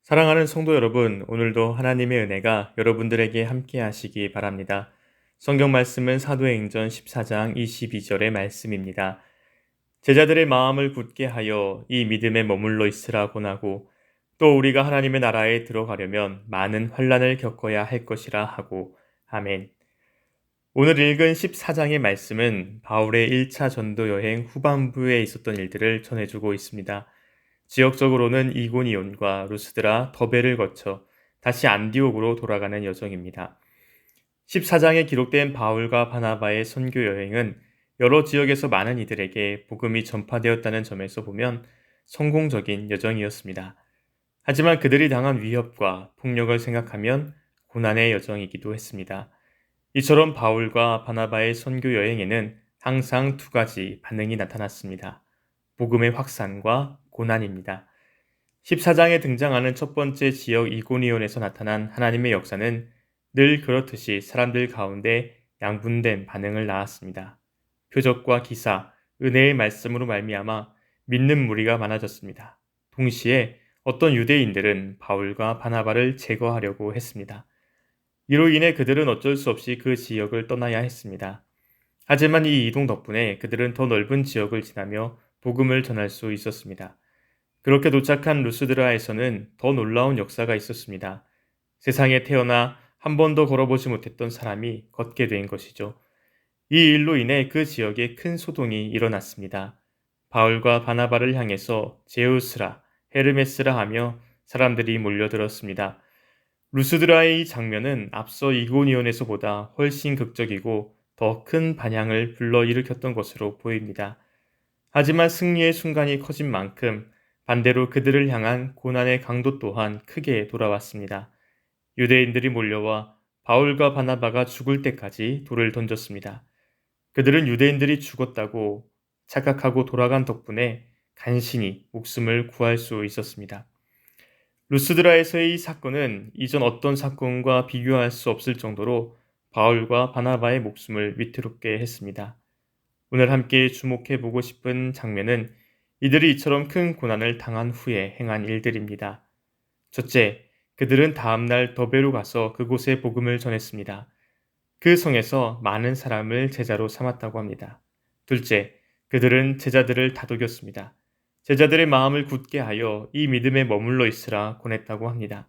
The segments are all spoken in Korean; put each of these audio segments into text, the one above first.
사랑하는 성도 여러분, 오늘도 하나님의 은혜가 여러분들에게 함께 하시기 바랍니다. 성경 말씀은 사도행전 14장 22절의 말씀입니다. 제자들의 마음을 굳게 하여 이 믿음에 머물러 있으라 권하고 또 우리가 하나님의 나라에 들어가려면 많은 환난을 겪어야 할 것이라 하고 아멘. 오늘 읽은 14장의 말씀은 바울의 1차 전도 여행 후반부에 있었던 일들을 전해주고 있습니다. 지역적으로는 이고니온과 루스드라, 더베를 거쳐 다시 안디옥으로 돌아가는 여정입니다. 14장에 기록된 바울과 바나바의 선교 여행은 여러 지역에서 많은 이들에게 복음이 전파되었다는 점에서 보면 성공적인 여정이었습니다. 하지만 그들이 당한 위협과 폭력을 생각하면 고난의 여정이기도 했습니다. 이처럼 바울과 바나바의 선교 여행에는 항상 두 가지 반응이 나타났습니다. 복음의 확산과 고난입니다. 14장에 등장하는 첫 번째 지역 이고니온에서 나타난 하나님의 역사는 늘 그렇듯이 사람들 가운데 양분된 반응을 낳았습니다. 표적과 기사, 은혜의 말씀으로 말미암아 믿는 무리가 많아졌습니다. 동시에 어떤 유대인들은 바울과 바나바를 제거하려고 했습니다. 이로 인해 그들은 어쩔 수 없이 그 지역을 떠나야 했습니다. 하지만 이 이동 덕분에 그들은 더 넓은 지역을 지나며 복음을 전할 수 있었습니다. 그렇게 도착한 루스드라에서는 더 놀라운 역사가 있었습니다. 세상에 태어나 한 번도 걸어보지 못했던 사람이 걷게 된 것이죠. 이 일로 인해 그 지역에 큰 소동이 일어났습니다. 바울과 바나바를 향해서 제우스라, 헤르메스라 하며 사람들이 몰려들었습니다. 루스드라의 이 장면은 앞서 이고니온에서보다 훨씬 극적이고 더 큰 반향을 불러일으켰던 것으로 보입니다. 하지만 승리의 순간이 커진 만큼 반대로 그들을 향한 고난의 강도 또한 크게 돌아왔습니다. 유대인들이 몰려와 바울과 바나바가 죽을 때까지 돌을 던졌습니다. 그들은 유대인들이 죽었다고 착각하고 돌아간 덕분에 간신히 목숨을 구할 수 있었습니다. 루스드라에서의 이 사건은 이전 어떤 사건과 비교할 수 없을 정도로 바울과 바나바의 목숨을 위태롭게 했습니다. 오늘 함께 주목해 보고 싶은 장면은 이들이 이처럼 큰 고난을 당한 후에 행한 일들입니다. 첫째, 그들은 다음날 더베로 가서 그곳에 복음을 전했습니다. 그 성에서 많은 사람을 제자로 삼았다고 합니다. 둘째, 그들은 제자들을 다독였습니다. 제자들의 마음을 굳게 하여 이 믿음에 머물러 있으라 권했다고 합니다.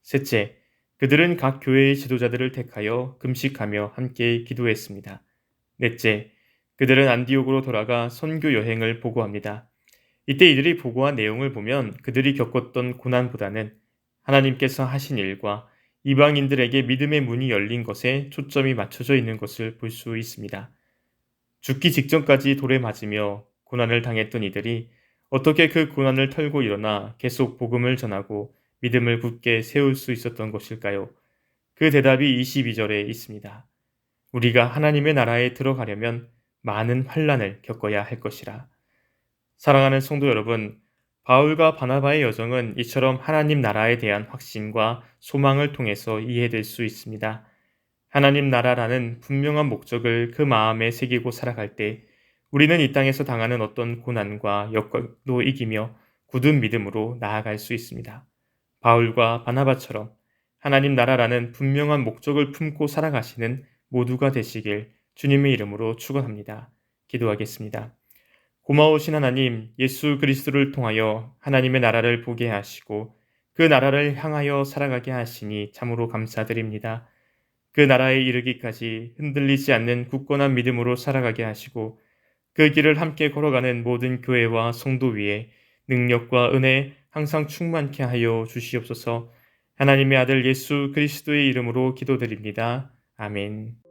셋째, 그들은 각 교회의 지도자들을 택하여 금식하며 함께 기도했습니다. 넷째, 그들은 안디옥으로 돌아가 선교 여행을 보고합니다. 이때 이들이 보고한 내용을 보면 그들이 겪었던 고난보다는 하나님께서 하신 일과 이방인들에게 믿음의 문이 열린 것에 초점이 맞춰져 있는 것을 볼 수 있습니다. 죽기 직전까지 돌에 맞으며 고난을 당했던 이들이 어떻게 그 고난을 털고 일어나 계속 복음을 전하고 믿음을 굳게 세울 수 있었던 것일까요? 그 대답이 22절에 있습니다. 우리가 하나님의 나라에 들어가려면 많은 환난을 겪어야 할 것이라. 사랑하는 성도 여러분, 바울과 바나바의 여정은 이처럼 하나님 나라에 대한 확신과 소망을 통해서 이해될 수 있습니다. 하나님 나라라는 분명한 목적을 그 마음에 새기고 살아갈 때 우리는 이 땅에서 당하는 어떤 고난과 역경도 이기며 굳은 믿음으로 나아갈 수 있습니다. 바울과 바나바처럼 하나님 나라라는 분명한 목적을 품고 살아가시는 모두가 되시길 주님의 이름으로 축원합니다. 기도하겠습니다. 고마우신 하나님, 예수 그리스도를 통하여 하나님의 나라를 보게 하시고 그 나라를 향하여 살아가게 하시니 참으로 감사드립니다. 그 나라에 이르기까지 흔들리지 않는 굳건한 믿음으로 살아가게 하시고 그 길을 함께 걸어가는 모든 교회와 성도 위에 능력과 은혜 항상 충만케 하여 주시옵소서. 하나님의 아들 예수 그리스도의 이름으로 기도드립니다. 아멘.